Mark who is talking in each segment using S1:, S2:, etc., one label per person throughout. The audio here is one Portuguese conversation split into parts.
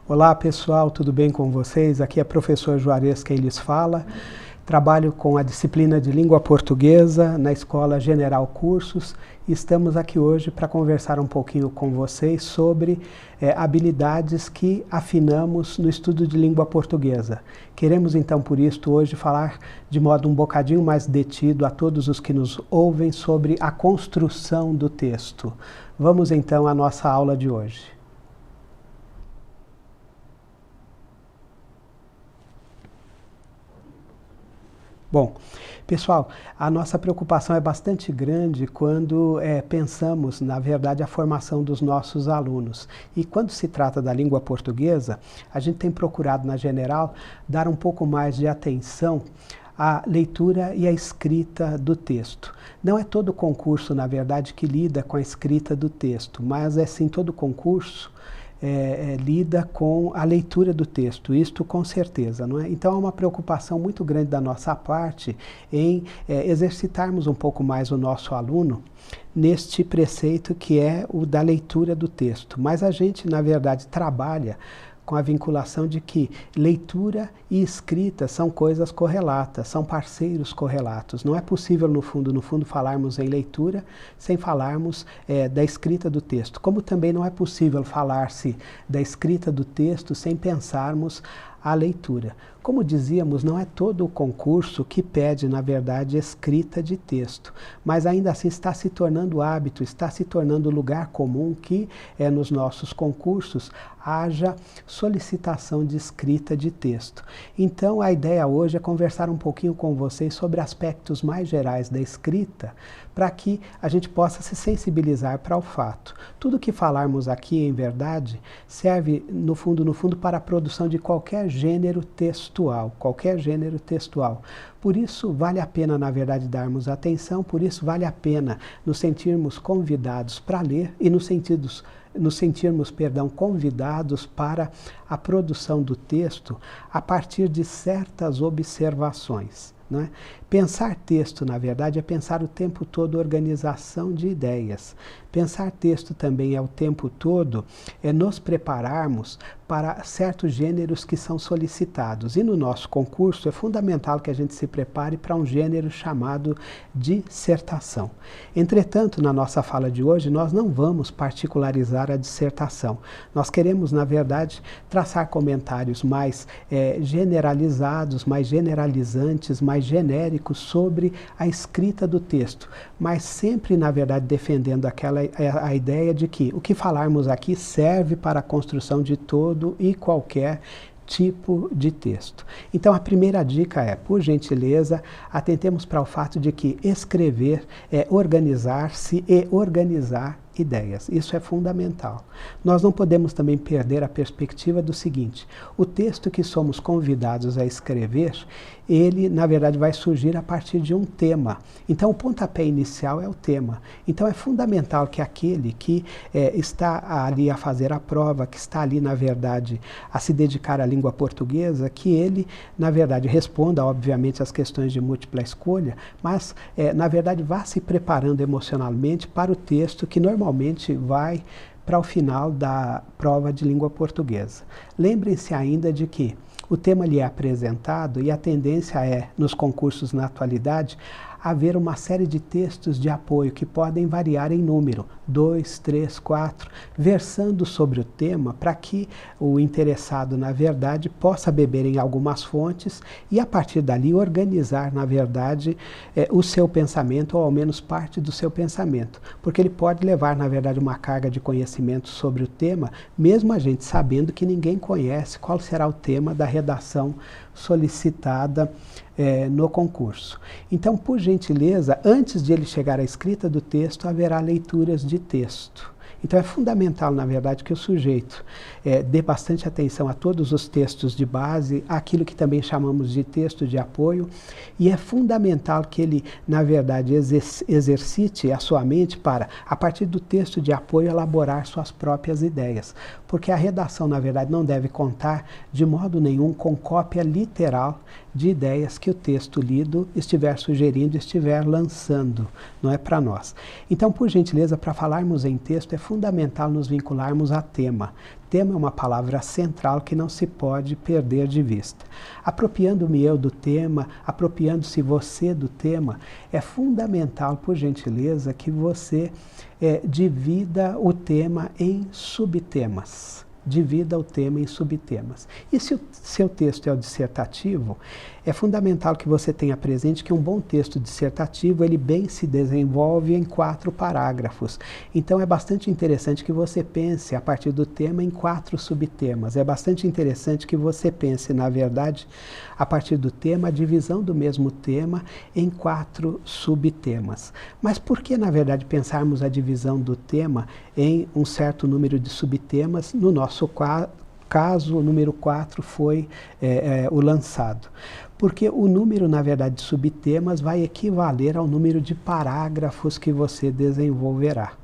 S1: Olá pessoal, tudo bem com vocês? Aqui é professor Juarez quem lhes fala. Trabalho com a disciplina de língua portuguesa na Escola General Cursos e estamos aqui hoje para conversar um pouquinho com vocês sobre habilidades que afinamos no estudo de língua portuguesa. Queremos então por isso hoje falar de modo um bocadinho mais detido a todos os que nos ouvem sobre a construção do texto. Vamos então à nossa aula de hoje. Bom, pessoal, a nossa preocupação é bastante grande quando pensamos, na verdade, a formação dos nossos alunos. E quando se trata da língua portuguesa, a gente tem procurado, na General, dar um pouco mais de atenção à leitura e à escrita do texto. Não é todo concurso, na verdade, que lida com a escrita do texto, mas é sim todo concurso lida com a leitura do texto, isto com certeza, não é? Então há uma preocupação muito grande da nossa parte em exercitarmos um pouco mais o nosso aluno neste preceito que é o da leitura do texto. Mas a gente, na verdade, trabalha com a vinculação de que leitura e escrita são coisas correlatas, são parceiros correlatos. Não é possível, no fundo, falarmos em leitura sem falarmos da escrita do texto. Como também não é possível falar-se da escrita do texto sem pensarmos a leitura. Como dizíamos, não é todo o concurso que pede, na verdade, escrita de texto, mas ainda assim está se tornando hábito, está se tornando lugar comum que nos nossos concursos haja solicitação de escrita de texto. Então a ideia hoje é conversar um pouquinho com vocês sobre aspectos mais gerais da escrita, para que a gente possa se sensibilizar para o fato. Tudo que falarmos aqui, em verdade, serve, no fundo, para a produção de qualquer gênero textual, Por isso, vale a pena, na verdade, darmos atenção, por isso vale a pena nos sentirmos convidados para ler e nos sentirmos, convidados para a produção do texto a partir de certas observações. Não é? Pensar texto, na verdade, é pensar o tempo todo organização de ideias. Pensar texto também é o tempo todo nos prepararmos para certos gêneros que são solicitados. E no nosso concurso é fundamental que a gente se prepare para um gênero chamado dissertação. Entretanto, na nossa fala de hoje, nós não vamos particularizar a dissertação. Nós queremos, na verdade, traçar comentários mais generalizados, mais generalizantes, mais genéricos sobre a escrita do texto, mas sempre, na verdade, defendendo a ideia de que o que falarmos aqui serve para a construção de todo e qualquer tipo de texto. Então a primeira dica é, por gentileza, atentemos para o fato de que escrever é organizar-se e organizar ideias. Isso é fundamental. Nós não podemos também perder a perspectiva do seguinte: o texto que somos convidados a escrever, ele, na verdade, vai surgir a partir de um tema. Então, o pontapé inicial é o tema. Então, é fundamental que aquele que está ali a fazer a prova, que está ali, na verdade, a se dedicar à língua portuguesa, que ele, na verdade, responda, obviamente, às questões de múltipla escolha, mas, na verdade, vá se preparando emocionalmente para o texto que normalmente vai para o final da prova de língua portuguesa. Lembrem-se ainda de que o tema lhe é apresentado e a tendência é, nos concursos na atualidade, haver uma série de textos de apoio que podem variar em número, 2, 3, 4, versando sobre o tema para que o interessado, na verdade, possa beber em algumas fontes e, a partir dali, organizar, na verdade, o seu pensamento, ou ao menos parte do seu pensamento. Porque ele pode levar, na verdade, uma carga de conhecimento sobre o tema, mesmo a gente sabendo que ninguém conhece qual será o tema da redação solicitada no concurso. Então, por gentileza, antes de ele chegar à escrita do texto, haverá leituras de texto. Então é fundamental, na verdade, que o sujeito dê bastante atenção a todos os textos de base, aquilo que também chamamos de texto de apoio, e é fundamental que ele, na verdade, exercite a sua mente para, a partir do texto de apoio, elaborar suas próprias ideias. Porque a redação, na verdade, não deve contar de modo nenhum com cópia literal de ideias que o texto lido estiver sugerindo, estiver lançando, não é para nós. Então, por gentileza, para falarmos em texto, é fundamental nos vincularmos a tema. Tema é uma palavra central que não se pode perder de vista. Apropriando-me eu do tema, apropriando-se você do tema, é fundamental, por gentileza, que você divida o tema em subtemas. Divida o tema em subtemas. E se o seu texto é o dissertativo, é fundamental que você tenha presente que um bom texto dissertativo, ele bem se desenvolve em 4 parágrafos. Então é bastante interessante que você pense, a partir do tema, em 4 subtemas. É bastante interessante que você pense, na verdade, a partir do tema, a divisão do mesmo tema em 4 subtemas. Mas por que, na verdade, pensarmos a divisão do tema em um certo número de subtemas? No nosso caso, o número 4 foi o lançado. Porque o número, na verdade, de subtemas vai equivaler ao número de parágrafos que você desenvolverá.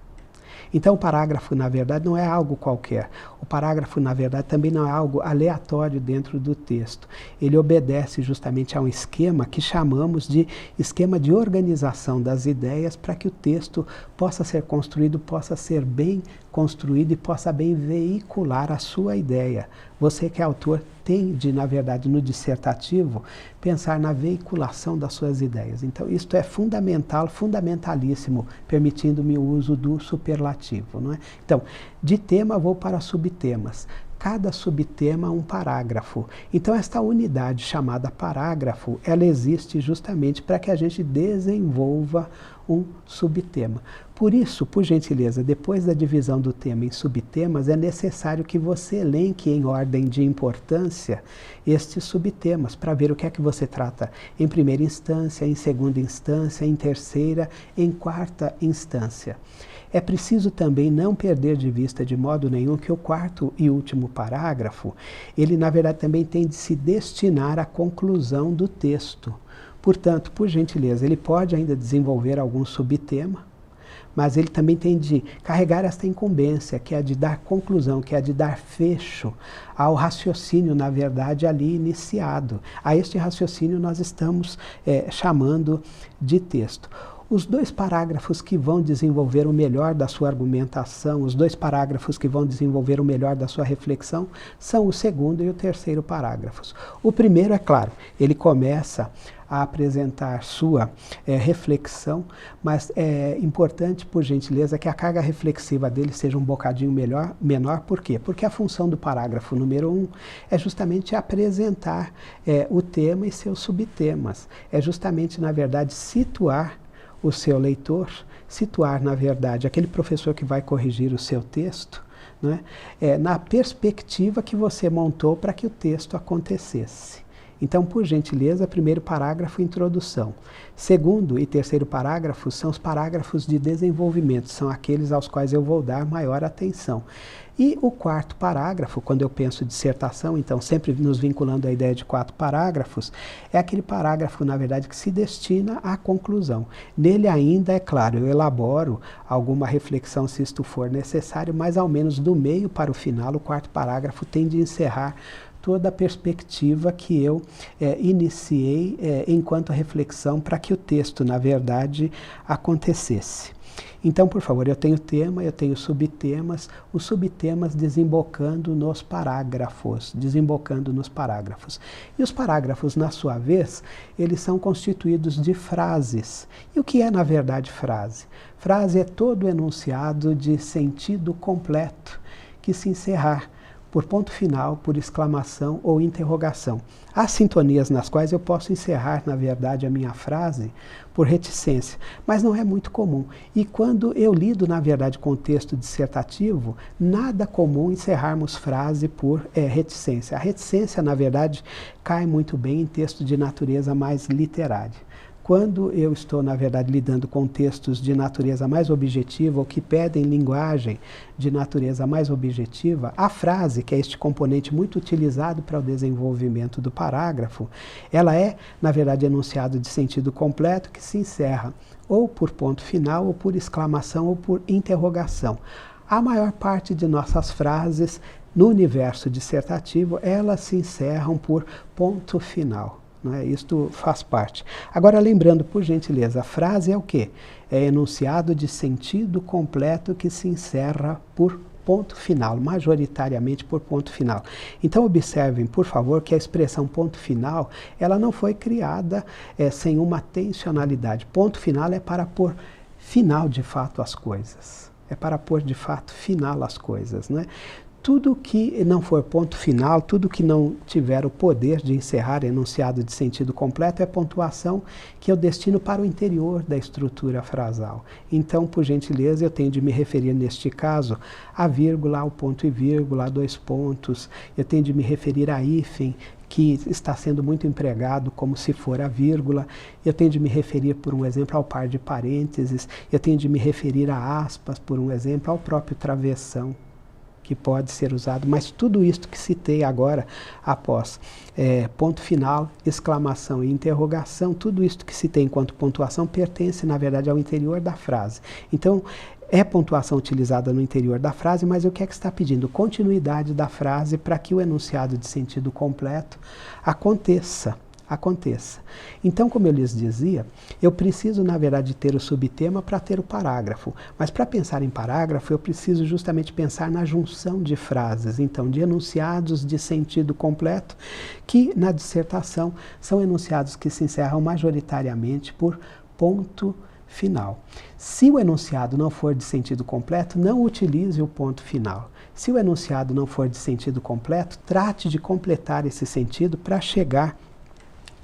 S1: Então, o parágrafo, na verdade, não é algo qualquer. O parágrafo, na verdade, também não é algo aleatório dentro do texto. Ele obedece justamente a um esquema que chamamos de esquema de organização das ideias para que o texto possa ser construído, possa ser bem construído e possa bem veicular a sua ideia. Você que é autor tem de, na verdade, no dissertativo, pensar na veiculação das suas ideias. Então, isto é fundamental, fundamentalíssimo, permitindo-me o uso do superlativo, não é? Então, de tema vou para subtemas. Cada subtema um parágrafo. Então, esta unidade chamada parágrafo, ela existe justamente para que a gente desenvolva um subtema. Por isso, por gentileza, depois da divisão do tema em subtemas, é necessário que você elenque em ordem de importância estes subtemas, para ver o que é que você trata em primeira instância, em segunda instância, em terceira, em quarta instância. É preciso também não perder de vista de modo nenhum que o 4º e último parágrafo, ele na verdade também tem de se destinar à conclusão do texto. Portanto, por gentileza, ele pode ainda desenvolver algum subtema, mas ele também tem de carregar esta incumbência, que é a de dar conclusão, que é a de dar fecho ao raciocínio, na verdade, ali iniciado. A este raciocínio nós estamos chamando de texto. Os 2 parágrafos que vão desenvolver o melhor da sua argumentação, os 2 parágrafos que vão desenvolver o melhor da sua reflexão, são o 2º e o 3º parágrafos. O primeiro, é claro, ele começa a apresentar sua reflexão, mas é importante, por gentileza, que a carga reflexiva dele seja um bocadinho menor. Por quê? Porque a função do parágrafo número 1 é justamente apresentar o tema e seus subtemas. É justamente, na verdade, situar o seu leitor, situar, na verdade, aquele professor que vai corrigir o seu texto, né, na perspectiva que você montou para que o texto acontecesse. Então, por gentileza, primeiro parágrafo, introdução. 2º e 3º parágrafos são os parágrafos de desenvolvimento, são aqueles aos quais eu vou dar maior atenção. E o 4º parágrafo, quando eu penso dissertação, então sempre nos vinculando à ideia de 4 parágrafos, é aquele parágrafo, na verdade, que se destina à conclusão. Nele ainda, é claro, eu elaboro alguma reflexão se isto for necessário, mas ao menos do meio para o final, o 4º parágrafo tem de encerrar toda a perspectiva que eu iniciei enquanto reflexão para que o texto, na verdade, acontecesse. Então, por favor, eu tenho tema, eu tenho subtemas, os subtemas desembocando nos parágrafos, E os parágrafos, na sua vez, eles são constituídos de frases. E o que é, na verdade, frase? Frase é todo enunciado de sentido completo que se encerrar por ponto final, por exclamação ou interrogação. Há sintonias nas quais eu posso encerrar, na verdade, a minha frase por reticência, mas não é muito comum. E quando eu lido, na verdade, com o texto dissertativo, nada comum encerrarmos frase por reticência. A reticência, na verdade, cai muito bem em texto de natureza mais literária. Quando eu estou, na verdade, lidando com textos de natureza mais objetiva ou que pedem linguagem de natureza mais objetiva, a frase, que é este componente muito utilizado para o desenvolvimento do parágrafo, ela é, na verdade, enunciado de sentido completo que se encerra ou por ponto final, ou por exclamação, ou por interrogação. A maior parte de nossas frases, no universo dissertativo, elas se encerram por ponto final. não é? Isto faz parte. Agora, lembrando, por gentileza, a frase é o quê? É enunciado de sentido completo que se encerra por ponto final, majoritariamente por ponto final. Então observem, por favor, que a expressão ponto final, ela não foi criada sem uma tensionalidade. Ponto final é para pôr final de fato as coisas. É para pôr de fato final as coisas, né? Tudo que não for ponto final, tudo que não tiver o poder de encerrar enunciado de sentido completo é pontuação que eu destino para o interior da estrutura frasal. Então, por gentileza, eu tenho de me referir neste caso a vírgula, ao ponto e vírgula, a dois pontos, eu tenho de me referir a hífen, que está sendo muito empregado como se for a vírgula, eu tenho de me referir, por um exemplo, ao par de parênteses, eu tenho de me referir a aspas, por um exemplo, ao próprio travessão, que pode ser usado, mas tudo isto que citei agora, após ponto final, exclamação e interrogação, tudo isto que citei enquanto pontuação pertence, na verdade, ao interior da frase. Então, é pontuação utilizada no interior da frase, mas o que é que está pedindo? Continuidade da frase para que o enunciado de sentido completo aconteça. Então, como eu lhes dizia, eu preciso, na verdade, ter o subtema para ter o parágrafo. Mas para pensar em parágrafo, eu preciso justamente pensar na junção de frases, então, de enunciados de sentido completo, que na dissertação são enunciados que se encerram majoritariamente por ponto final. Se o enunciado não for de sentido completo, não utilize o ponto final. Se o enunciado não for de sentido completo, trate de completar esse sentido para chegar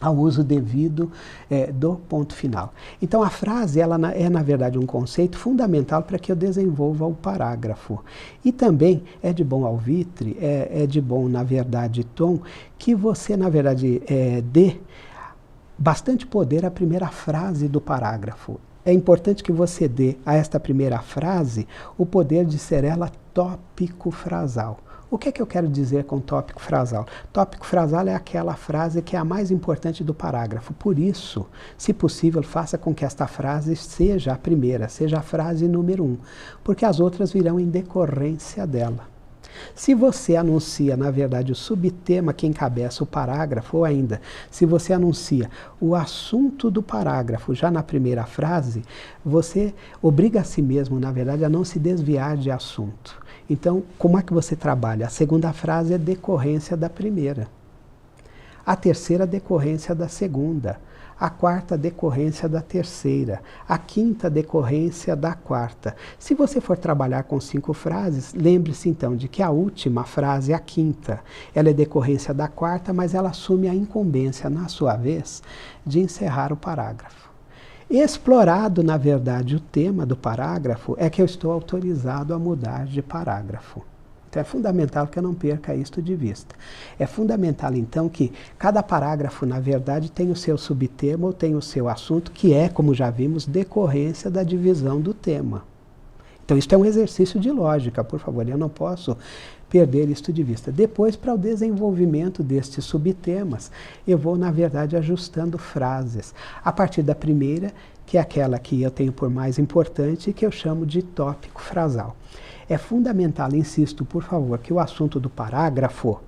S1: ao uso devido do ponto final. Então, a frase ela é, na verdade, um conceito fundamental para que eu desenvolva o parágrafo. E também é de bom alvitre, é de bom, na verdade, tom, que você, na verdade, dê bastante poder à primeira frase do parágrafo. É importante que você dê a esta primeira frase o poder de ser ela tópico frasal. O que é que eu quero dizer com tópico frasal? Tópico frasal é aquela frase que é a mais importante do parágrafo. Por isso, se possível, faça com que esta frase seja a primeira, seja a frase número 1, porque as outras virão em decorrência dela. Se você anuncia, na verdade, o subtema que encabeça o parágrafo, ou ainda, se você anuncia o assunto do parágrafo já na primeira frase, você obriga a si mesmo, na verdade, a não se desviar de assunto. Então, como é que você trabalha? A segunda frase é decorrência da primeira. A terceira, decorrência da segunda. A quarta, decorrência da terceira. A quinta, decorrência da quarta. Se você for trabalhar com 5 frases, lembre-se então de que a última frase, a quinta, ela é decorrência da quarta, mas ela assume a incumbência, na sua vez, de encerrar o parágrafo. Explorado, na verdade, o tema do parágrafo, é que eu estou autorizado a mudar de parágrafo. Então é fundamental que eu não perca isto de vista. É fundamental, então, que cada parágrafo, na verdade, tem o seu subtema ou tem o seu assunto, que é, como já vimos, decorrência da divisão do tema. Então isto é um exercício de lógica, por favor, eu não posso perder isto de vista. Depois, para o desenvolvimento destes subtemas, eu vou, na verdade, ajustando frases. A partir da primeira, que é aquela que eu tenho por mais importante, que eu chamo de tópico frasal. É fundamental, insisto, por favor, que o assunto do parágrafo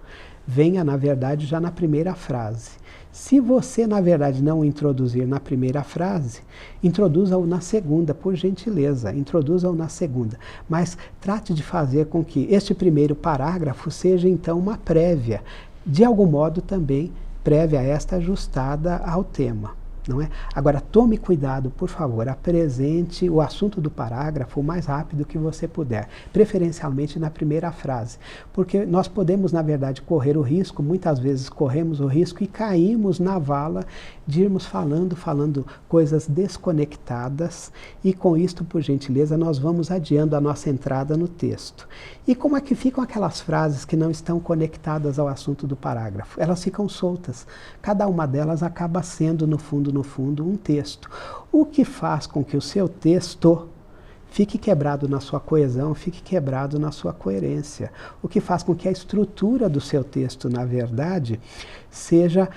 S1: venha, na verdade, já na primeira frase. Se você, na verdade, não o introduzir na primeira frase, introduza-o na segunda, por gentileza, introduza-o na segunda. Mas trate de fazer com que este primeiro parágrafo seja, então, uma prévia, de algum modo também prévia a esta ajustada ao tema. Não é? Agora, tome cuidado, por favor, apresente o assunto do parágrafo o mais rápido que você puder, preferencialmente na primeira frase, porque nós podemos, na verdade, correr o risco, muitas vezes corremos o risco e caímos na vala de irmos falando coisas desconectadas e com isto, por gentileza, nós vamos adiando a nossa entrada no texto. E como é que ficam aquelas frases que não estão conectadas ao assunto do parágrafo? Elas ficam soltas. Cada uma delas acaba sendo, no fundo, um texto. O que faz com que o seu texto fique quebrado na sua coesão, fique quebrado na sua coerência. O que faz com que a estrutura do seu texto, na verdade, seja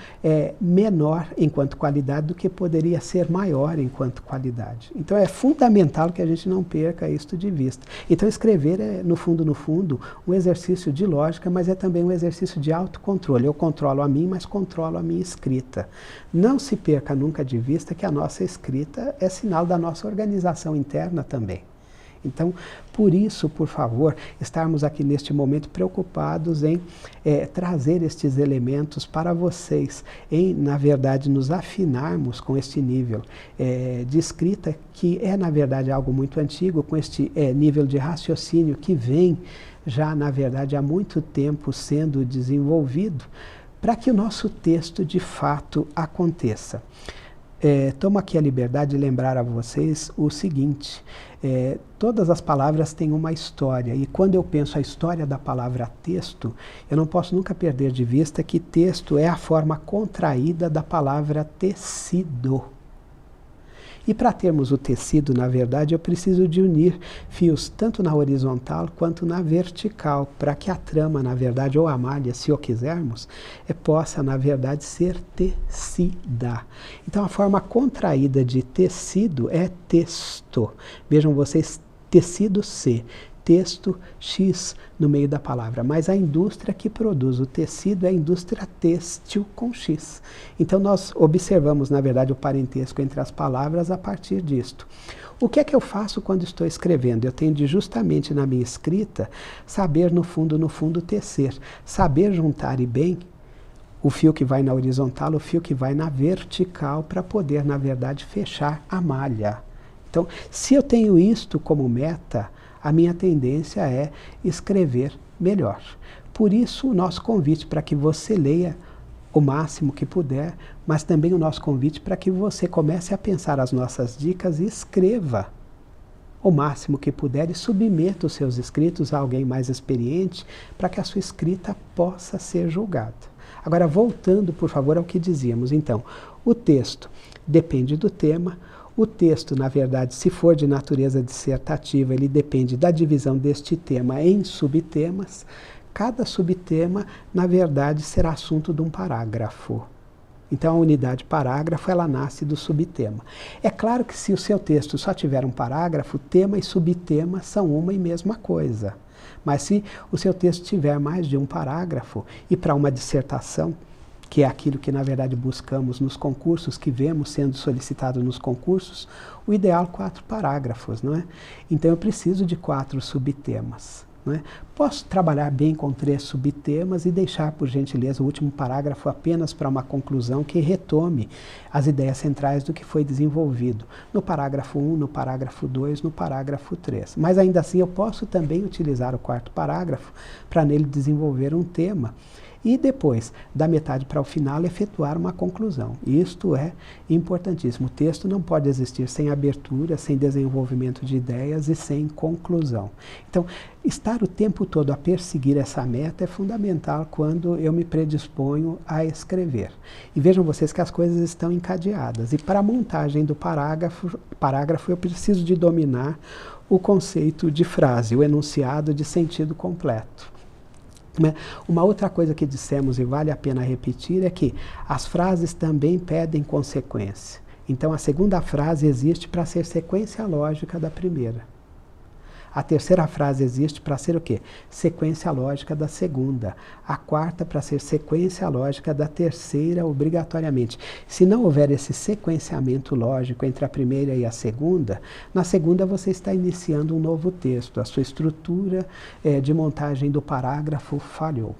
S1: menor enquanto qualidade do que poderia ser maior enquanto qualidade. Então é fundamental que a gente não perca isso de vista. Então escrever é, no fundo, um exercício de lógica, mas é também um exercício de autocontrole. Eu controlo a mim, mas controlo a minha escrita. Não se perca nunca de vista que a nossa escrita é sinal da nossa organização interna também. Então, por isso, por favor, estarmos aqui neste momento preocupados em trazer estes elementos para vocês, em, na verdade, nos afinarmos com este nível de escrita, que é, na verdade, algo muito antigo, com este nível de raciocínio que vem já, na verdade, há muito tempo sendo desenvolvido, para que o nosso texto, de fato, aconteça. Tomo aqui a liberdade de lembrar a vocês o seguinte, todas as palavras têm uma história, e quando eu penso a história da palavra texto, eu não posso nunca perder de vista que texto é a forma contraída da palavra tecido. E para termos o tecido, na verdade, eu preciso de unir fios tanto na horizontal quanto na vertical, para que a trama, na verdade, ou a malha, se o quisermos, possa, na verdade, ser tecida. Então, a forma contraída de tecido é texto. Vejam vocês, tecido C. Texto X no meio da palavra, mas a indústria que produz o tecido é a indústria têxtil com X. Então nós observamos, na verdade, o parentesco entre as palavras a partir disto. O que é que eu faço quando estou escrevendo? Eu tenho de justamente na minha escrita saber no fundo tecer, saber juntar e bem o fio que vai na horizontal, o fio que vai na vertical, para poder, na verdade, fechar a malha. Então, se eu tenho isto como meta, a minha tendência é escrever melhor. Por isso, o nosso convite para que você leia o máximo que puder, mas também o nosso convite para que você comece a pensar as nossas dicas e escreva o máximo que puder e submeta os seus escritos a alguém mais experiente para que a sua escrita possa ser julgada. Agora, voltando, por favor, ao que dizíamos. Então, o texto depende do tema. O texto, na verdade, se for de natureza dissertativa, ele depende da divisão deste tema em subtemas. Cada subtema, na verdade, será assunto de um parágrafo. Então, a unidade parágrafo, ela nasce do subtema. É claro que se o seu texto só tiver um parágrafo, tema e subtema são uma e mesma coisa. Mas se o seu texto tiver mais de um parágrafo, e para uma dissertação, que é aquilo que, na verdade, buscamos nos concursos, que vemos sendo solicitado nos concursos, o ideal 4 parágrafos, não é? Então, eu preciso de 4 subtemas, não é? Posso trabalhar bem com 3 subtemas e deixar, por gentileza, o último parágrafo apenas para uma conclusão que retome as ideias centrais do que foi desenvolvido no parágrafo 1, no parágrafo 2, no parágrafo 3. Mas, ainda assim, eu posso também utilizar o 4º parágrafo para nele desenvolver um tema, e depois, da metade para o final, efetuar uma conclusão. Isto é importantíssimo. O texto não pode existir sem abertura, sem desenvolvimento de ideias e sem conclusão. Então, estar o tempo todo a perseguir essa meta é fundamental quando eu me predisponho a escrever. E vejam vocês que as coisas estão encadeadas. E para a montagem do parágrafo eu preciso de dominar o conceito de frase, o enunciado de sentido completo. Uma outra coisa que dissemos e vale a pena repetir é que as frases também pedem consequência. Então, a segunda frase existe para ser sequência lógica da primeira. A terceira frase existe para ser o quê? Sequência lógica da segunda. A quarta para ser sequência lógica da terceira, obrigatoriamente. Se não houver esse sequenciamento lógico entre a primeira e a segunda, na segunda você está iniciando um novo texto. A sua estrutura de montagem do parágrafo falhou.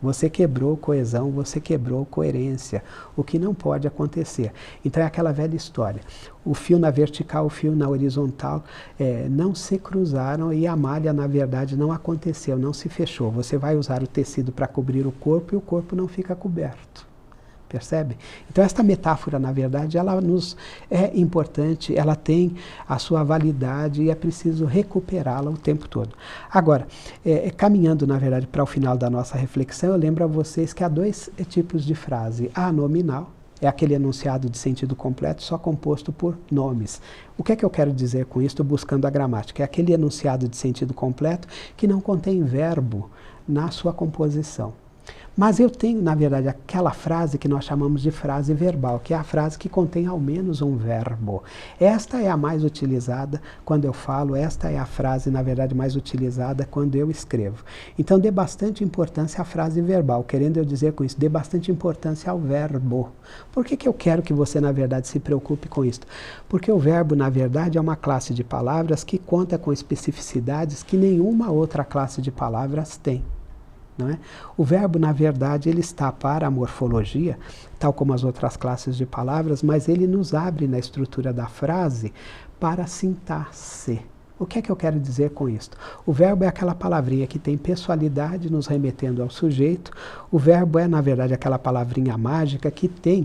S1: Você quebrou coesão, você quebrou coerência, o que não pode acontecer. Então é aquela velha história. O fio na vertical, o fio na horizontal não se cruzaram e a malha, na verdade, não aconteceu, não se fechou. Você vai usar o tecido para cobrir o corpo e o corpo não fica coberto. Percebe? Então esta metáfora, na verdade, ela nos é importante, ela tem a sua validade e é preciso recuperá-la o tempo todo. Agora, caminhando, na verdade, para o final da nossa reflexão, eu lembro a vocês que há 2 tipos de frase. A nominal, É aquele enunciado de sentido completo só composto por nomes. O que é que eu quero dizer com isso, buscando a gramática? É aquele enunciado de sentido completo que não contém verbo na sua composição. Mas eu tenho, na verdade, aquela frase que nós chamamos de frase verbal, que é a frase que contém ao menos um verbo. Esta é a mais utilizada quando eu falo, esta é a frase, na verdade, mais utilizada quando eu escrevo. Então, dê bastante importância à frase verbal, querendo eu dizer com isso, dê bastante importância ao verbo. Por que eu quero que você, na verdade, se preocupe com isso? Porque o verbo, na verdade, é uma classe de palavras que conta com especificidades que nenhuma outra classe de palavras tem. Não é? O verbo, na verdade, ele está para a morfologia, tal como as outras classes de palavras, mas ele nos abre na estrutura da frase para a sintaxe. O que é que eu quero dizer com isso? O verbo é aquela palavrinha que tem pessoalidade nos remetendo ao sujeito. O verbo é, na verdade, aquela palavrinha mágica que tem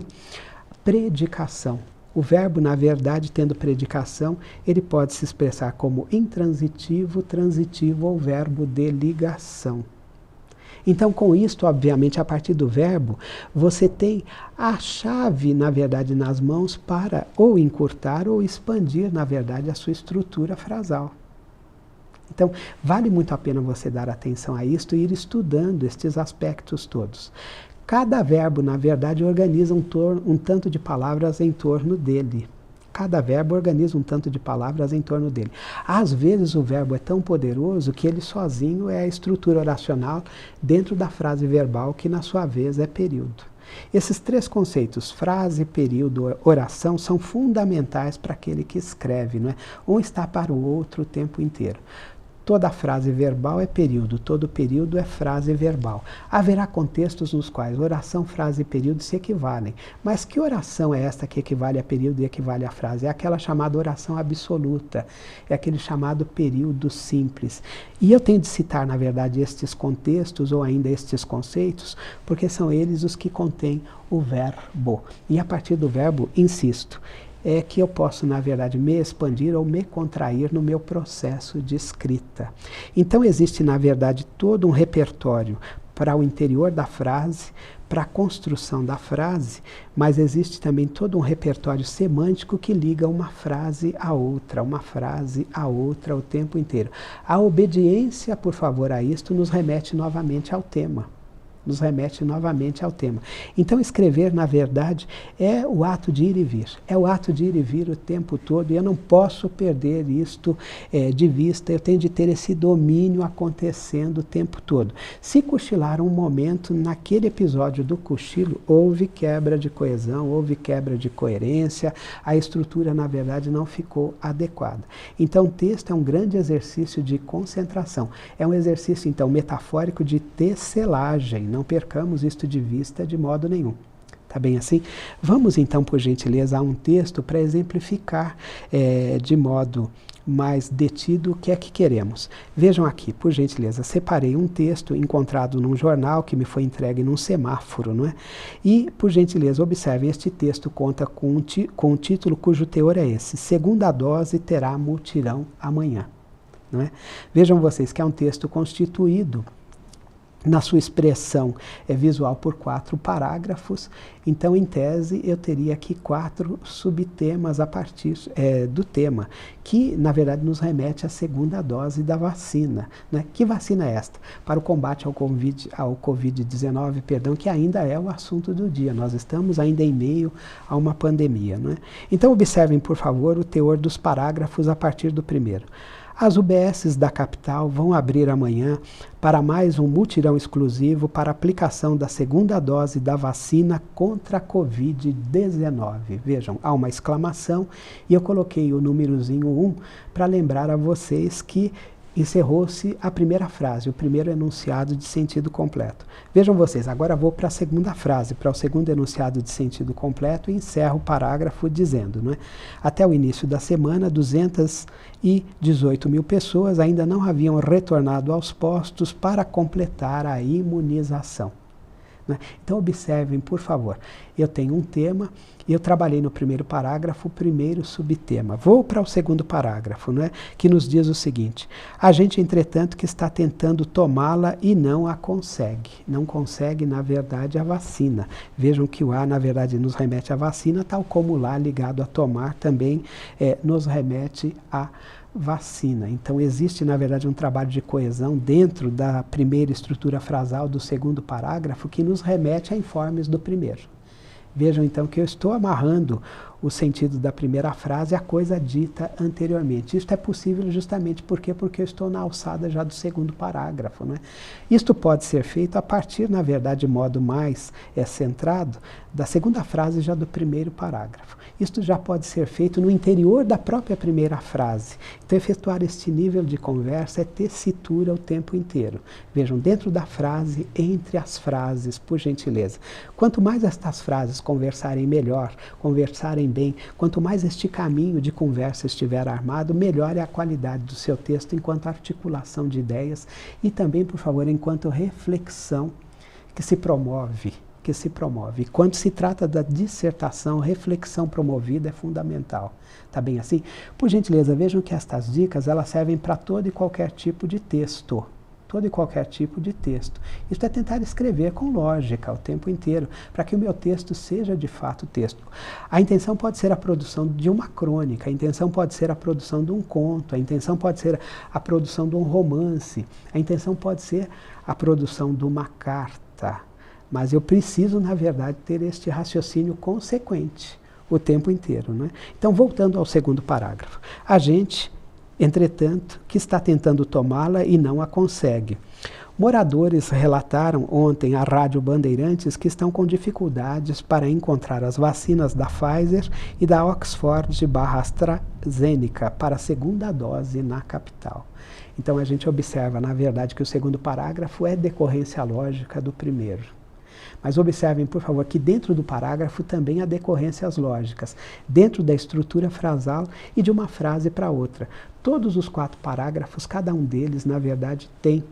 S1: predicação. O verbo, na verdade, tendo predicação, ele pode se expressar como intransitivo, transitivo ou verbo de ligação. Então, com isto, obviamente, a partir do verbo, você tem a chave, na verdade, nas mãos para ou encurtar ou expandir, na verdade, a sua estrutura frasal. Então, vale muito a pena você dar atenção a isto e ir estudando estes aspectos todos. Cada verbo, na verdade, organiza um tanto de palavras em torno dele. Cada verbo organiza um tanto de palavras em torno dele. Às vezes o verbo é tão poderoso que ele sozinho é a estrutura oracional dentro da frase verbal, que na sua vez é período. Esses três conceitos, frase, período, oração, são fundamentais para aquele que escreve, não é? Um está para o outro o tempo inteiro. Toda frase verbal é período, todo período é frase verbal. Haverá contextos nos quais oração, frase e período se equivalem. Mas que oração é esta que equivale a período e equivale a frase? É aquela chamada oração absoluta, é aquele chamado período simples. E eu tenho de citar, na verdade, estes contextos ou ainda estes conceitos, porque são eles os que contêm o verbo. E a partir do verbo, insisto, é que eu posso, na verdade, me expandir ou me contrair no meu processo de escrita. Então, existe, na verdade, todo um repertório para o interior da frase, para a construção da frase, mas existe também todo um repertório semântico que liga uma frase a outra o tempo inteiro. A obediência, por favor, a isto nos remete novamente ao tema. Então, escrever, na verdade, é o ato de ir e vir. É o ato de ir e vir o tempo todo, e eu não posso perder isto de vista. Eu tenho de ter esse domínio acontecendo o tempo todo. Se cochilar um momento, naquele episódio do cochilo, houve quebra de coesão, houve quebra de coerência, a estrutura, na verdade, não ficou adequada. Então, o texto é um grande exercício de concentração. É um exercício, então, metafórico de tecelagem. Não percamos isto de vista de modo nenhum. Tá bem assim? Vamos então, por gentileza, a um texto para exemplificar de modo mais detido o que é que queremos. Vejam aqui, por gentileza, separei um texto encontrado num jornal que me foi entregue num semáforo, não é? E, por gentileza, observem, este texto conta com um título cujo teor é esse: segunda dose terá mutirão amanhã. Não é? Vejam vocês que é um texto constituído na sua expressão visual por 4 parágrafos. Então, em tese, eu teria aqui 4 subtemas a partir do tema, que, na verdade, nos remete à segunda dose da vacina. Né? Que vacina é esta? Para o combate ao Covid-19, perdão, que ainda é o assunto do dia. Nós estamos ainda em meio a uma pandemia. Né? Então, observem, por favor, o teor dos parágrafos a partir do primeiro. As UBSs da capital vão abrir amanhã para mais um mutirão exclusivo para aplicação da segunda dose da vacina contra a Covid-19. Vejam, há uma exclamação e eu coloquei o númerozinho 1 para lembrar a vocês que encerrou-se a primeira frase, o primeiro enunciado de sentido completo. Vejam vocês, agora vou para a segunda frase, para o segundo enunciado de sentido completo e encerro o parágrafo dizendo, não é? Até o início da semana, 218 mil pessoas ainda não haviam retornado aos postos para completar a imunização. né? Então observem, por favor, eu tenho um tema, eu trabalhei no primeiro parágrafo, o primeiro subtema. Vou para o segundo parágrafo, né, que nos diz o seguinte: a gente, entretanto, que está tentando tomá-la e não a consegue. Não consegue, na verdade, a vacina. Vejam que o A, na verdade, nos remete à vacina, tal como o lá ligado a tomar também nos remete à vacina. Então existe, na verdade, um trabalho de coesão dentro da primeira estrutura frasal do segundo parágrafo que nos remete a informes do primeiro. Vejam então que eu estou amarrando o sentido da primeira frase à coisa dita anteriormente. Isto é possível justamente porque eu estou na alçada já do segundo parágrafo, né? Isto pode ser feito a partir, na verdade, de modo mais centrado, da segunda frase já do primeiro parágrafo. Isto já pode ser feito no interior da própria primeira frase. Então, efetuar este nível de conversa é tessitura o tempo inteiro. Vejam, dentro da frase, entre as frases, por gentileza. Quanto mais estas frases conversarem melhor, conversarem bem, quanto mais este caminho de conversa estiver armado, melhor é a qualidade do seu texto enquanto articulação de ideias e também, por favor, enquanto reflexão que se promove. Quando se trata da dissertação, reflexão promovida é fundamental. Tá bem assim? Por gentileza, vejam que estas dicas elas servem para todo e qualquer tipo de texto. Todo e qualquer tipo de texto. Isso é tentar escrever com lógica o tempo inteiro, para que o meu texto seja de fato texto. A intenção pode ser a produção de uma crônica, a intenção pode ser a produção de um conto, a intenção pode ser a produção de um romance, a intenção pode ser a produção de uma carta. Mas eu preciso, na verdade, ter este raciocínio consequente o tempo inteiro, né? Então, voltando ao segundo parágrafo. A gente, entretanto, que está tentando tomá-la e não a consegue. Moradores relataram ontem à Rádio Bandeirantes que estão com dificuldades para encontrar as vacinas da Pfizer e da Oxford/AstraZeneca para a segunda dose na capital. Então, a gente observa, na verdade, que o segundo parágrafo é decorrência lógica do primeiro. Mas observem, por favor, que dentro do parágrafo também há decorrências lógicas, dentro da estrutura frasal e de uma frase para outra. Todos os 4 parágrafos, cada um deles, na verdade, tem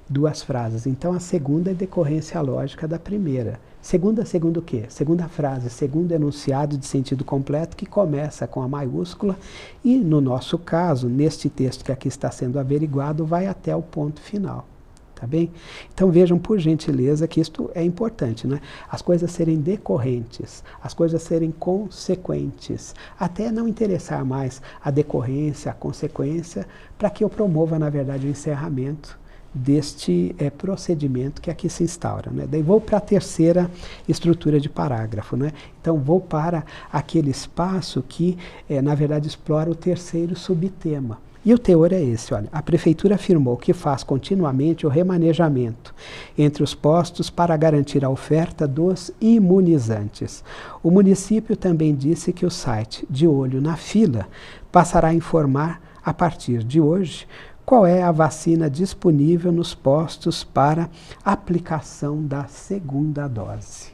S1: 2 frases. Então, a segunda é decorrência lógica da primeira. Segunda o quê? Segunda frase, segundo enunciado de sentido completo, que começa com a maiúscula e, no nosso caso, neste texto que aqui está sendo averiguado, vai até o ponto final. Tá bem? Então vejam, por gentileza, que isto é importante, né? As coisas serem decorrentes, as coisas serem consequentes, até não interessar mais a decorrência, a consequência, para que eu promova, na verdade, o encerramento deste procedimento que aqui se instaura, né? Daí vou para a terceira estrutura de parágrafo, né? Então vou para aquele espaço que, na verdade, explora o terceiro subtema. E o teor é esse, olha, a prefeitura afirmou que faz continuamente o remanejamento entre os postos para garantir a oferta dos imunizantes. O município também disse que o site De Olho na Fila passará a informar, a partir de hoje, qual é a vacina disponível nos postos para aplicação da segunda dose.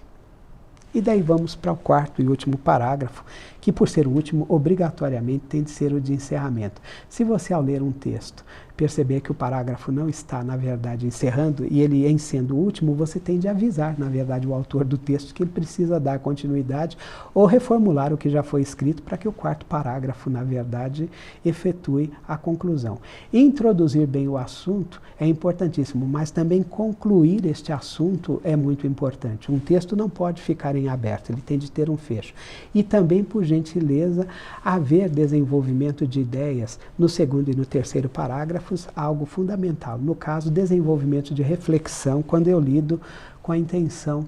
S1: E daí vamos para o quarto e último parágrafo, que por ser o último, obrigatoriamente tem de ser o de encerramento. Se você, ao ler um texto, perceber que o parágrafo não está, na verdade, encerrando, e ele em sendo o último, você tem de avisar, na verdade, o autor do texto que ele precisa dar continuidade ou reformular o que já foi escrito para que o quarto parágrafo, na verdade, efetue a conclusão. Introduzir bem o assunto é importantíssimo, mas também concluir este assunto é muito importante. Um texto não pode ficar em aberto, ele tem de ter um fecho. E também, por gentileza, haver desenvolvimento de ideias no segundo e no terceiro parágrafos, algo fundamental. No caso, desenvolvimento de reflexão, quando eu lido com a intenção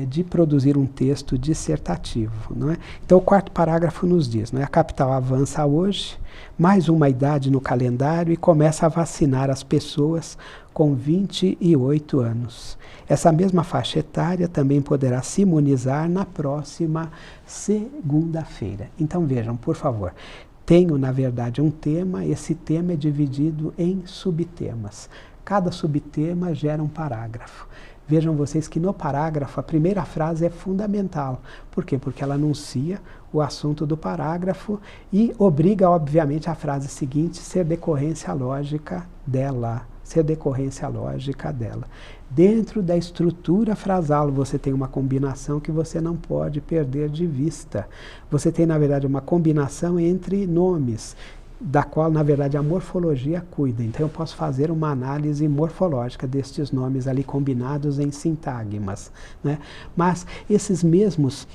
S1: de produzir um texto dissertativo, não é? Então, o quarto parágrafo nos diz, não é? A capital avança hoje, mais uma idade no calendário e começa a vacinar as pessoas com 28 anos. Essa mesma faixa etária também poderá se imunizar na próxima segunda-feira. Então, vejam, por favor, tenho, na verdade, um tema, esse tema é dividido em subtemas. Cada subtema gera um parágrafo. Vejam vocês que no parágrafo a primeira frase é fundamental. Por quê? Porque ela anuncia o assunto do parágrafo e obriga, obviamente, a frase seguinte a ser decorrência lógica dela. ser decorrência lógica dela. Dentro da estrutura frasal, você tem uma combinação que você não pode perder de vista. Você tem, na verdade, uma combinação entre nomes, da qual, na verdade, a morfologia cuida. Então, eu posso fazer uma análise morfológica destes nomes ali combinados em sintagmas, né? Mas esses mesmos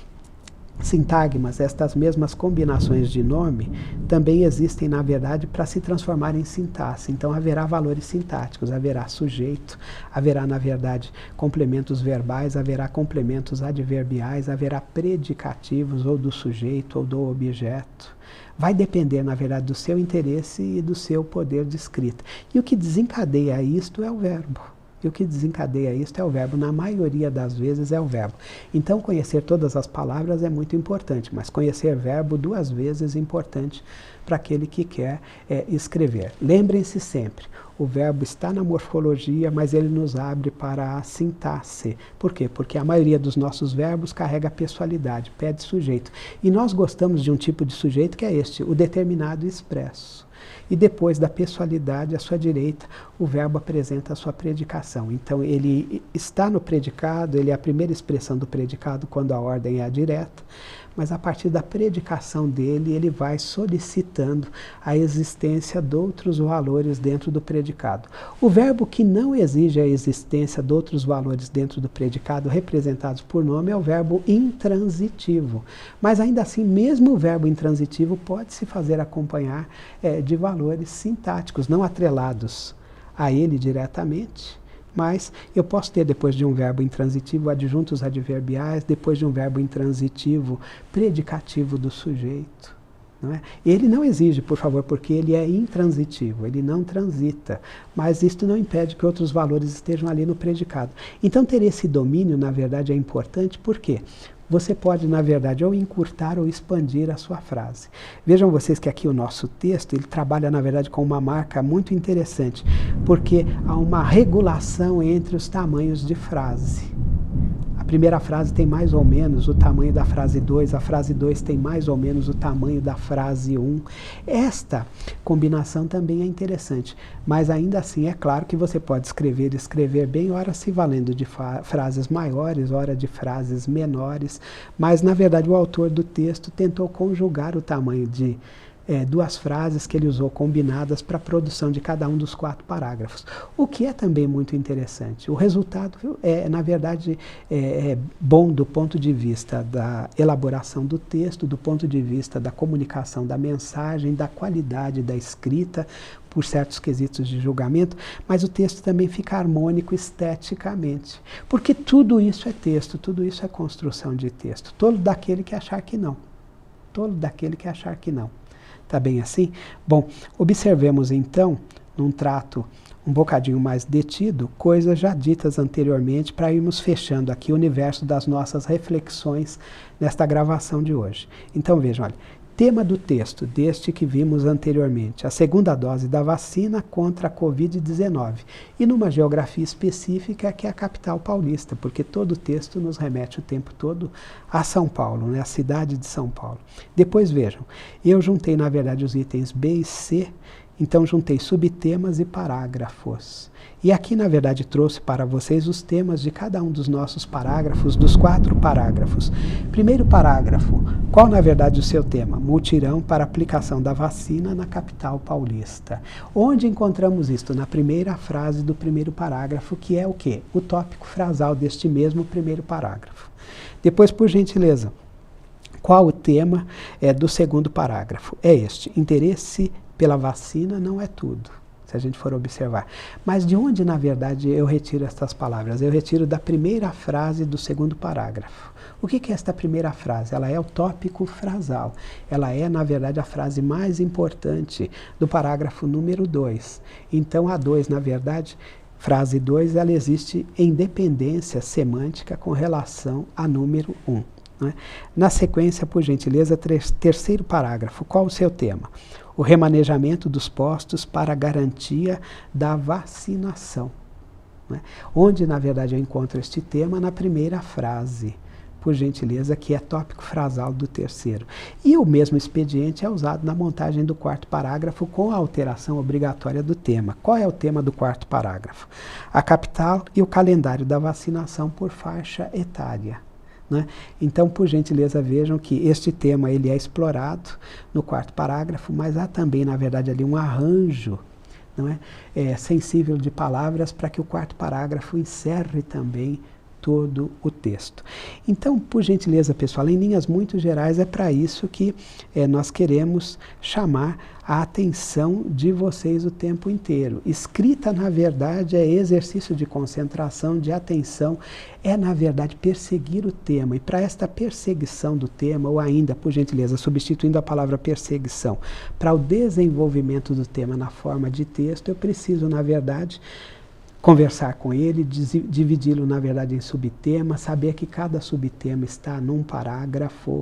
S1: sintagmas, estas mesmas combinações de nome, também existem, na verdade, para se transformar em sintaxe. Então, haverá valores sintáticos, haverá sujeito, haverá, na verdade, complementos verbais, haverá complementos adverbiais, haverá predicativos ou do sujeito ou do objeto. Vai depender, na verdade, do seu interesse e do seu poder de escrita. E o que desencadeia isto é o verbo. E o que desencadeia isto é o verbo, na maioria das vezes é o verbo. Então, conhecer todas as palavras é muito importante, mas conhecer verbo 2 vezes é importante para aquele que quer escrever. Lembrem-se sempre, o verbo está na morfologia, mas ele nos abre para a sintaxe. Por quê? Porque a maioria dos nossos verbos carrega pessoalidade, pede sujeito. E nós gostamos de um tipo de sujeito que é este, o determinado expresso. E depois da pessoalidade, à sua direita, o verbo apresenta a sua predicação. Então, ele está no predicado, ele é a primeira expressão do predicado quando a ordem é a direta, mas a partir da predicação dele, ele vai solicitando a existência de outros valores dentro do predicado. O verbo que não exige a existência de outros valores dentro do predicado, representados por nome, é o verbo intransitivo. Mas ainda assim, mesmo o verbo intransitivo pode se fazer acompanhar de valores sintáticos, não atrelados a ele diretamente, mas eu posso ter, depois de um verbo intransitivo, adjuntos adverbiais, depois de um verbo intransitivo, predicativo do sujeito. Não é? Ele não exige, por favor, porque ele é intransitivo, ele não transita, mas isto não impede que outros valores estejam ali no predicado. Então, ter esse domínio, na verdade, é importante, por quê? Você pode, na verdade, ou encurtar ou expandir a sua frase. Vejam vocês que aqui o nosso texto, ele trabalha, na verdade, com uma marca muito interessante, porque há uma regulação entre os tamanhos de frase. A primeira frase tem mais ou menos o tamanho da frase 2, a frase 2 tem mais ou menos o tamanho da frase 1. Esta combinação também é interessante, mas ainda assim é claro que você pode escrever bem, ora se valendo de frases maiores, ora de frases menores, mas na verdade o autor do texto tentou conjugar o tamanho de 2 frases que ele usou combinadas para a produção de cada um dos 4 parágrafos. O que é também muito interessante. O resultado na verdade, bom do ponto de vista da elaboração do texto, do ponto de vista da comunicação da mensagem, da qualidade da escrita, por certos quesitos de julgamento, mas o texto também fica harmônico esteticamente. Porque tudo isso é texto, tudo isso é construção de texto. Tolo daquele que achar que não. Tolo daquele que achar que não. Tá bem assim? Bom, observemos então, num trato um bocadinho mais detido, coisas já ditas anteriormente para irmos fechando aqui o universo das nossas reflexões nesta gravação de hoje. Então vejam, olha, tema do texto, deste que vimos anteriormente, a segunda dose da vacina contra a Covid-19, e numa geografia específica que é a capital paulista, porque todo o texto nos remete o tempo todo a São Paulo, né, a cidade de São Paulo. Depois vejam, eu juntei na verdade os itens B e C, então juntei subtemas e parágrafos. E aqui, na verdade, trouxe para vocês os temas de cada um dos nossos parágrafos, dos 4 parágrafos. Primeiro parágrafo, qual, na verdade, o seu tema? Mutirão para aplicação da vacina na capital paulista. Onde encontramos isto? Na primeira frase do primeiro parágrafo, que é o quê? O tópico frasal deste mesmo primeiro parágrafo. Depois, por gentileza, qual o tema do segundo parágrafo? É este, interesse pela vacina não é tudo, se a gente for observar. Mas de onde, na verdade, eu retiro estas palavras? Eu retiro da primeira frase do segundo parágrafo. O que é esta primeira frase? Ela é o tópico frasal. Ela é, na verdade, a frase mais importante do parágrafo número 2. Então, a 2, na verdade, frase 2, ela existe em dependência semântica com relação a número 1. Né? Na sequência, por gentileza, terceiro parágrafo. Qual o seu tema? O remanejamento dos postos para a garantia da vacinação. Né? Onde, na verdade, eu encontro este tema? Na primeira frase por gentileza, que é tópico frasal do terceiro. E o mesmo expediente é usado na montagem do quarto parágrafo com a alteração obrigatória do tema. Qual é o tema do quarto parágrafo? A capital e o calendário da vacinação por faixa etária. Né? Então, por gentileza, vejam que este tema ele é explorado no quarto parágrafo, mas há também, na verdade, ali um arranjo, não é? Sensível de palavras para que o quarto parágrafo encerre também todo o texto. Então, por gentileza, pessoal, em linhas muito gerais, é para isso que nós queremos chamar a atenção de vocês o tempo inteiro. Escrita, na verdade, é exercício de concentração, de atenção, é, na verdade, perseguir o tema. E para esta perseguição do tema, ou ainda, por gentileza, substituindo a palavra perseguição, para o desenvolvimento do tema na forma de texto, eu preciso, na verdade, conversar com ele, dividi-lo, na verdade, em subtemas, saber que cada subtema está num parágrafo,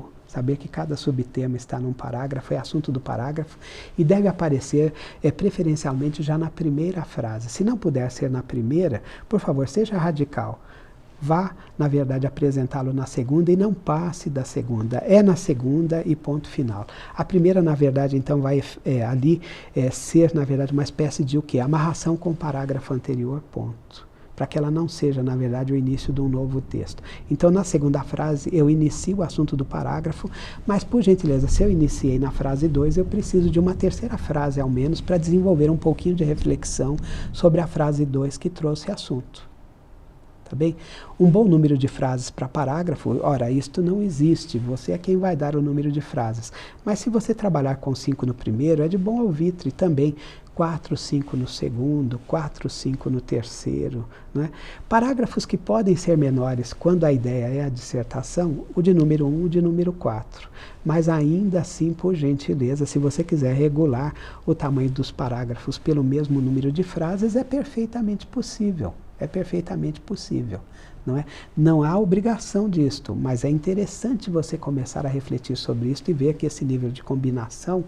S1: é assunto do parágrafo, e deve aparecer preferencialmente já na primeira frase. Se não puder ser na primeira, por favor, seja radical. Vá, na verdade, apresentá-lo na segunda e não passe da segunda. É na segunda e ponto final. A primeira, na verdade, então, vai ali ser, na verdade, uma espécie de o quê? Amarração com o parágrafo anterior, ponto. Para que ela não seja, na verdade, o início de um novo texto. Então, na segunda frase, eu inicio o assunto do parágrafo, mas, por gentileza, se eu iniciei na frase 2, eu preciso de uma terceira frase, ao menos, para desenvolver um pouquinho de reflexão sobre a frase 2 que trouxe assunto. Tá bem? Um bom número de frases para parágrafo, ora, isto não existe, você é quem vai dar o número de frases. Mas se você trabalhar com 5 no primeiro, é de bom alvitre também. 4, 5 no segundo, 4, 5 no terceiro. Né? Parágrafos que podem ser menores quando a ideia é a dissertação, o de número 1, o de número 4. Mas ainda assim, por gentileza, se você quiser regular o tamanho dos parágrafos pelo mesmo número de frases, é perfeitamente possível. É perfeitamente possível, não é? Não há obrigação disto, mas é interessante você começar a refletir sobre isso e ver que esse nível de combinação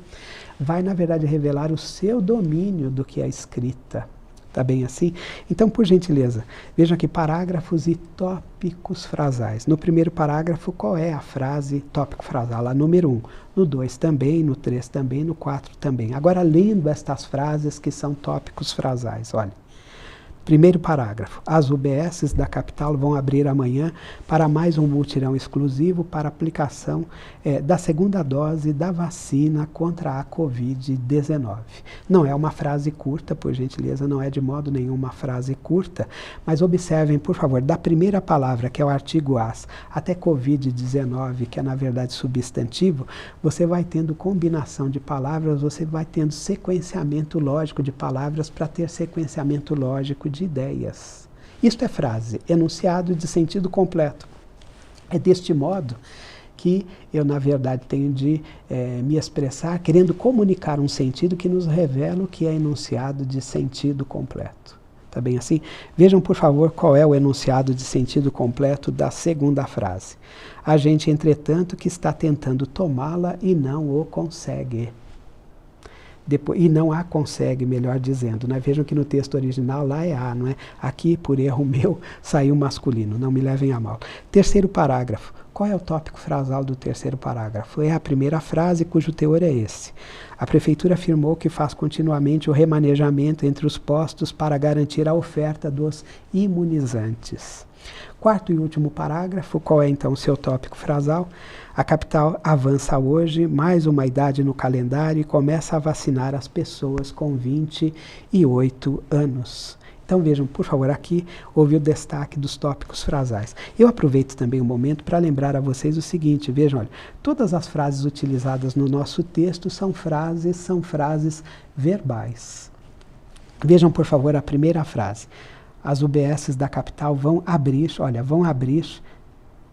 S1: vai, na verdade, revelar o seu domínio do que é escrita. Tá bem assim? Então, por gentileza, vejam aqui parágrafos e tópicos frasais. No primeiro parágrafo, qual é a frase tópico frasal? A número 1. No 2 também, no 3 também, no 4 também. Agora, lendo estas frases que são tópicos frasais, olha. Primeiro parágrafo. As UBSs da capital vão abrir amanhã para mais um mutirão exclusivo para aplicação da segunda dose da vacina contra a Covid-19. Não é uma frase curta, por gentileza, não é de modo nenhum uma frase curta, mas observem, por favor, da primeira palavra, que é o artigo as, até Covid-19, que é na verdade substantivo, você vai tendo combinação de palavras, você vai tendo sequenciamento lógico de palavras para ter sequenciamento lógico de ideias. Isto é frase, enunciado de sentido completo. É deste modo que eu, na verdade, tenho de me expressar, querendo comunicar um sentido que nos revela o que é enunciado de sentido completo. Tá bem assim? Vejam, por favor, qual é o enunciado de sentido completo da segunda frase. A gente, entretanto, que está tentando tomá-la e não o consegue. E não a consegue, melhor dizendo. Né? Vejam que no texto original lá é a, não é? Aqui, por erro meu, saiu masculino, não me levem a mal. Terceiro parágrafo. Qual é o tópico frasal do terceiro parágrafo? É a primeira frase, cujo teor é esse. A prefeitura afirmou que faz continuamente o remanejamento entre os postos para garantir a oferta dos imunizantes. Quarto e último parágrafo, qual é então o seu tópico frasal? A capital avança hoje mais uma idade no calendário e começa a vacinar as pessoas com 28 anos. Então vejam, por favor, aqui houve o destaque dos tópicos frasais. Eu aproveito também o momento para lembrar a vocês o seguinte, vejam, olha, todas as frases utilizadas no nosso texto são frases verbais. Vejam, por favor, a primeira frase. As UBSs da capital vão abrir, olha, vão abrir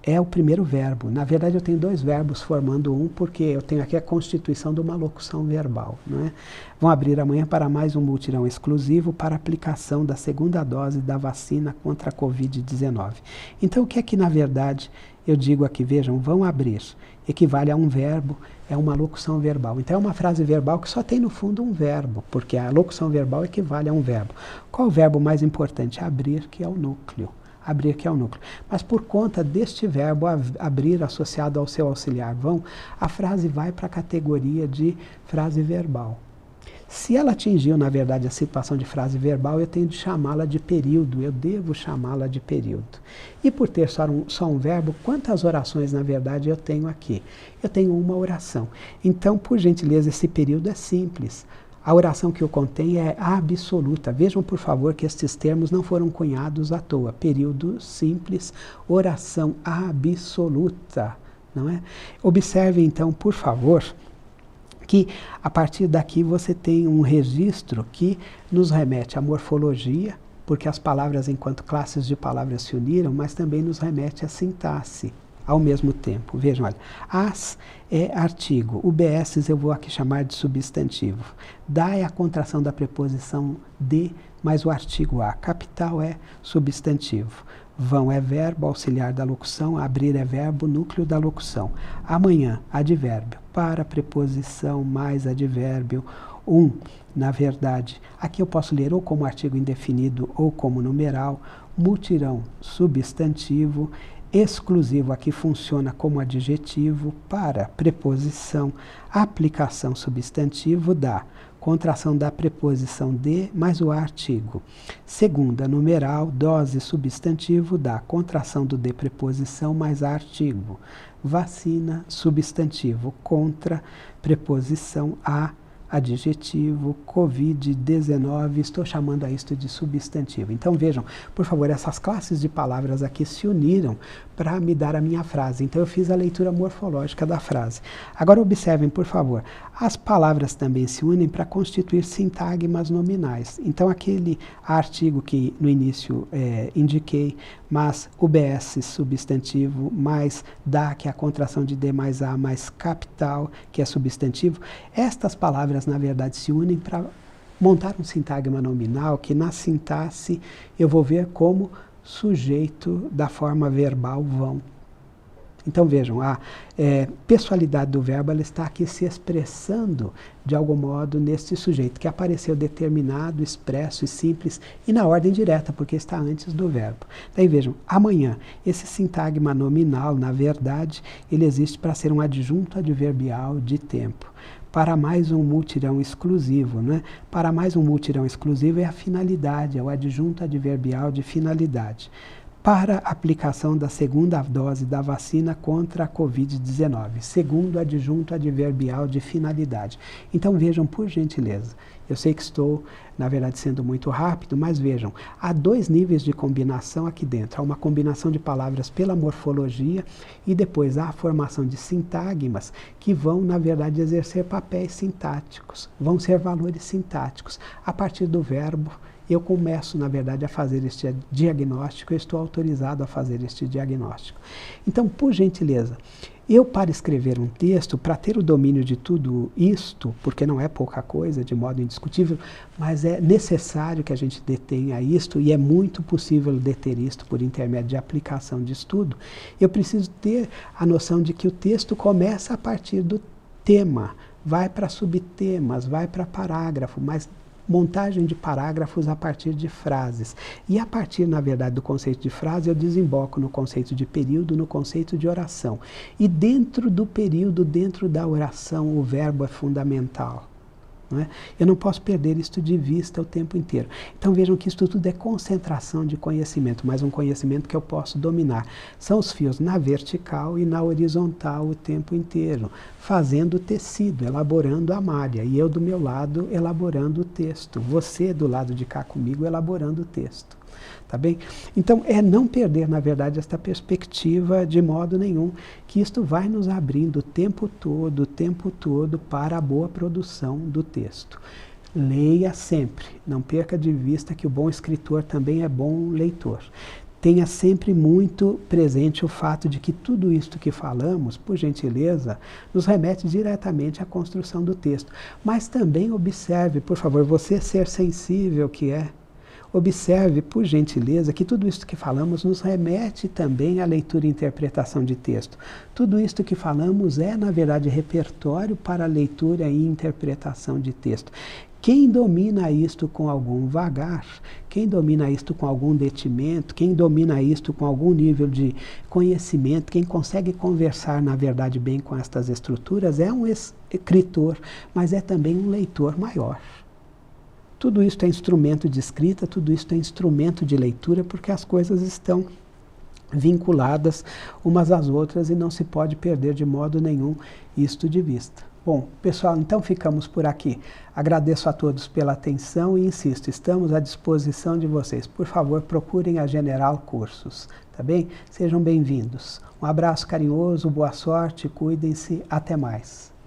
S1: é o primeiro verbo. Na verdade, eu tenho dois verbos formando um, porque eu tenho aqui a constituição de uma locução verbal. Não é? Vão abrir amanhã para mais um mutirão exclusivo para aplicação da segunda dose da vacina contra a Covid-19. Então, o que é que, na verdade, eu digo aqui? Vejam, vão abrir. Equivale a um verbo, é uma locução verbal. Então, é uma frase verbal que só tem, no fundo, um verbo, porque a locução verbal equivale a um verbo. Qual o verbo mais importante? Abrir, que é o núcleo. abrir que é o núcleo. Mas por conta deste verbo abrir associado ao seu auxiliar vão, a frase vai para a categoria de frase verbal. Se ela atingiu, na verdade, a situação de frase verbal, eu tenho de chamá-la de período, eu devo chamá-la de período. E por ter só um verbo, quantas orações, na verdade, eu tenho aqui? Eu tenho uma oração. Então, por gentileza, esse período é simples. A oração que o contém é absoluta. Vejam, por favor, que estes termos não foram cunhados à toa. Período simples, oração absoluta, não é? Observe, então, por favor, que a partir daqui você tem um registro que nos remete à morfologia, porque as palavras enquanto classes de palavras se uniram, mas também nos remete à sintaxe ao mesmo tempo. Vejam, olha, as é artigo, UBS eu vou aqui chamar de substantivo. Da é a contração da preposição de, mais o artigo a. Capital é substantivo. Vão é verbo, auxiliar da locução, abrir é verbo, núcleo da locução. Amanhã, advérbio, para preposição mais advérbio, na verdade, aqui eu posso ler ou como artigo indefinido ou como numeral, mutirão, substantivo, exclusivo aqui funciona como adjetivo, para preposição, aplicação substantivo da, contração da preposição de mais o artigo. Segunda, numeral, dose substantivo da, contração do de preposição mais artigo. Vacina, substantivo, contra, preposição a, adjetivo, Covid-19, estou chamando a isto de substantivo. Então vejam, por favor, essas classes de palavras aqui se uniram para me dar a minha frase. Então eu fiz a leitura morfológica da frase. Agora observem, por favor, as palavras também se unem para constituir sintagmas nominais. Então aquele artigo que no início indiquei, mas UBS substantivo, mais da, que é a contração de de mais a, mais capital, que é substantivo, estas palavras na verdade se unem para montar um sintagma nominal que na sintaxe eu vou ver como sujeito da forma verbal vão. Então vejam, a pessoalidade do verbo ela está aqui se expressando de algum modo neste sujeito, que apareceu determinado, expresso e simples e na ordem direta, porque está antes do verbo. Daí vejam, amanhã, esse sintagma nominal, na verdade, ele existe para ser um adjunto adverbial de tempo. Para mais um mutirão exclusivo, né? Para mais um mutirão exclusivo é a finalidade, é o adjunto adverbial de finalidade. Para a aplicação da segunda dose da vacina contra a Covid-19, segundo adjunto adverbial de finalidade. Então vejam, por gentileza, eu sei que estou, na verdade, sendo muito rápido, mas vejam, há dois níveis de combinação aqui dentro. Há uma combinação de palavras pela morfologia e depois há a formação de sintagmas que vão, na verdade, exercer papéis sintáticos, vão ser valores sintáticos. A partir do verbo, eu começo, na verdade, a fazer este diagnóstico, eu estou autorizado a fazer este diagnóstico. Então, por gentileza, eu para escrever um texto, para ter o domínio de tudo isto, porque não é pouca coisa, de modo indiscutível, mas é necessário que a gente detenha isto, e é muito possível deter isto por intermédio de aplicação de estudo, eu preciso ter a noção de que o texto começa a partir do tema, vai para subtemas, vai para parágrafo, mas montagem de parágrafos a partir de frases. E a partir, na verdade, do conceito de frase, eu desemboco no conceito de período, no conceito de oração. E dentro do período, dentro da oração, o verbo é fundamental. Não é? Eu não posso perder isto de vista o tempo inteiro. Então vejam que isso tudo é concentração de conhecimento, mas um conhecimento que eu posso dominar. São os fios na vertical e na horizontal o tempo inteiro, fazendo o tecido, elaborando a malha, e eu do meu lado elaborando o texto, você do lado de cá comigo elaborando o texto. Tá bem? Então, é não perder, na verdade, esta perspectiva de modo nenhum, que isto vai nos abrindo o tempo todo para a boa produção do texto. Leia sempre, não perca de vista que o bom escritor também é bom leitor. Tenha sempre muito presente o fato de que tudo isto que falamos, por gentileza, nos remete diretamente à construção do texto. Mas também observe, por favor, você ser sensível que é, observe, por gentileza, que tudo isso que falamos nos remete também à leitura e interpretação de texto. Tudo isso que falamos é, na verdade, repertório para a leitura e interpretação de texto. Quem domina isto com algum vagar, quem domina isto com algum detimento, quem domina isto com algum nível de conhecimento, quem consegue conversar, na verdade, bem com estas estruturas, é um escritor, mas é também um leitor maior. Tudo isso é instrumento de escrita, tudo isso é instrumento de leitura, porque as coisas estão vinculadas umas às outras e não se pode perder de modo nenhum isto de vista. Bom, pessoal, então ficamos por aqui. Agradeço a todos pela atenção e insisto, estamos à disposição de vocês. Por favor, procurem a General Cursos, tá bem? Sejam bem-vindos. Um abraço carinhoso, boa sorte, cuidem-se, até mais.